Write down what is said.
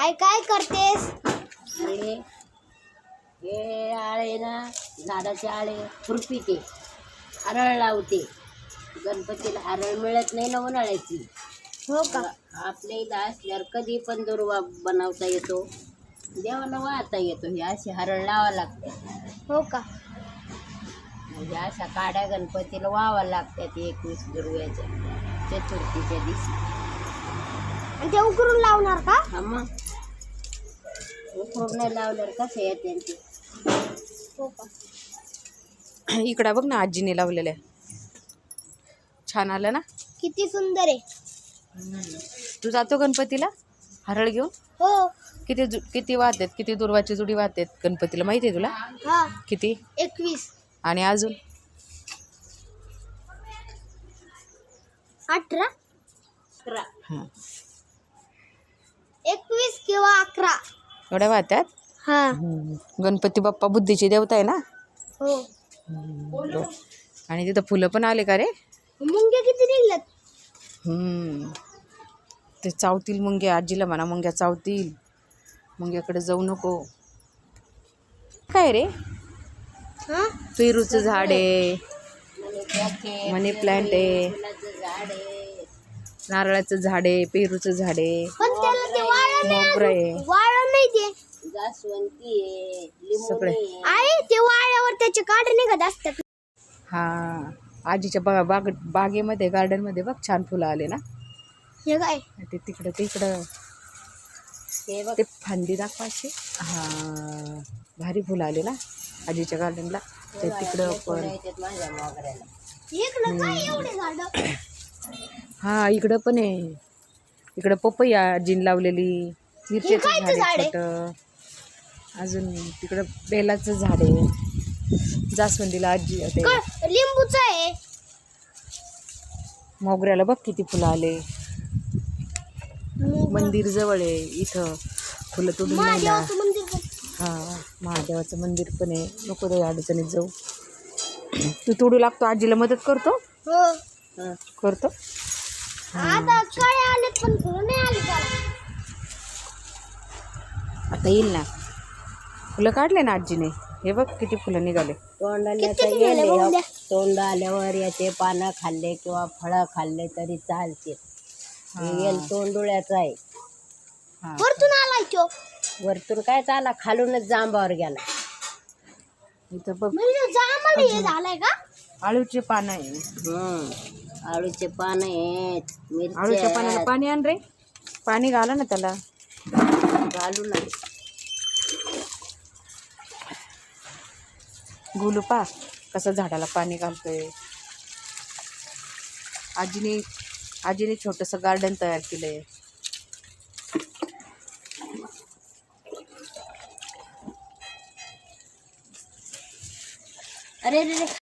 आई काय करतेस? अरे हे आळे ना, झाडाचे आळे खुरपीते, हरळ लावते. गणपतीला हरळ मिळत नाही ना उन्हाळ्याची. हो का? आपल्या इथं असल्यावर कधी पण दुर्वा बनवता येतो, देवाला वाहता येतो. हे असे हरळ लावा लागते. हो का? म्हणजे अशा काड्या गणपतीला वावा लागतात 21 दुर्व्याच्या चतुर्थीच्या दिवशी. आणि ते उकरून लावणार का? हा मग उकरून नाही लावल्यावर कसं येते ते. हो का? इकडं बघ ना, आजीने लावलेल्या. छान आलं ना? किती सुंदर आहे. तू जातो गणपतीला हरळ घेऊन? हो. किती वाहतात, किती दुर्वाची जुडी वाहतात गणपतीला माहिती आहे तुला? हा. किती? 21. आणि अजून 18. 11. हां 21 किंवा 11. एवढ्या वाहतात. हा. गणपती बाप्पा बुद्धीची देवता आहे ना. हो. आणि तिथं फुलं पण आले का रे? मुंग्या किती निघल्यात? ते चावतील मुंग्या. आजीला म्हणा मुंग्या चावतील, मुंग्याकडे जाऊ नको. काय रे? हा. पेरूचं झाड आहे, मनी प्लांट आहे, फुलाचं झाड आहे. नारळाचं झाड आहे, पेरूचं झाड आहे, पण त्याला ते वाळलं नाही. मोगरा आहे. वाळलं नाही ते. जास्वंती आहे, लिंबू सगळे. आहे. आई ते वाळल्यावर त्याचे काढे निघत असतात. हा, आजीच्या बागेमध्ये गार्डनमध्ये बघ छान फुलं आले ना. हे काय? ते तिकडं हे बघ ते फांदी दाखवा अशी. हा, भारी फुलं आले ना आजीच्या गार्डनला. ते तिकडं पण. येतात माझ्या मोगऱ्याला. इकडं काय एवढे झाडं? हा, इकडं पण आहे. इकडं पपई आजीने लावलेली, मिरच्याचं कायचं झाड आहे झाड आहे? छोटं. अजून तिकडं बेलाचं झाड आहे. जास्वंदीला आजी ते लिंबूच आहे. मोगऱ्याला बघ किती फुलं आले. मंदिर जवळ आहे इथं, फुलं तोडून न्यायला. महादेवाचं मंदिर पण. हा, महादेवाचं मंदिर पण आहे. नको रे अडचणीत जाऊ. तू तोडू लागतो, आजीला मदत करतो. हो. करतो. आता काय आले पण फुलं नाही आली त्याला. आता येईल ना. फुलं काढले ना आजीने. हे बघ किती फुलं निघाले. तोंडाला निघाले बघून द्या. तोंड आल्यावर याचे पानं खाल्ले किंवा फळं खाल्ले तरी चालते. येल तोंडुळ्याचा आहे. हा, वरतून आलाय तो. वरतून काय चाला, खालूनच जांबावर गेला. इथं बघ म्हणजे जांभळी हे झालाय का? आळूचे पानं आहे. आळूचे पानं आहेत, आळूच्या पानाला मिरच्या पाणी आण रे. पाणी घाला ना त्याला. घालू ना. गुलू पा कसं झाडाला पाणी घालतोय. आजीने छोटंसं गार्डन तयार केलंय. अरे रे रे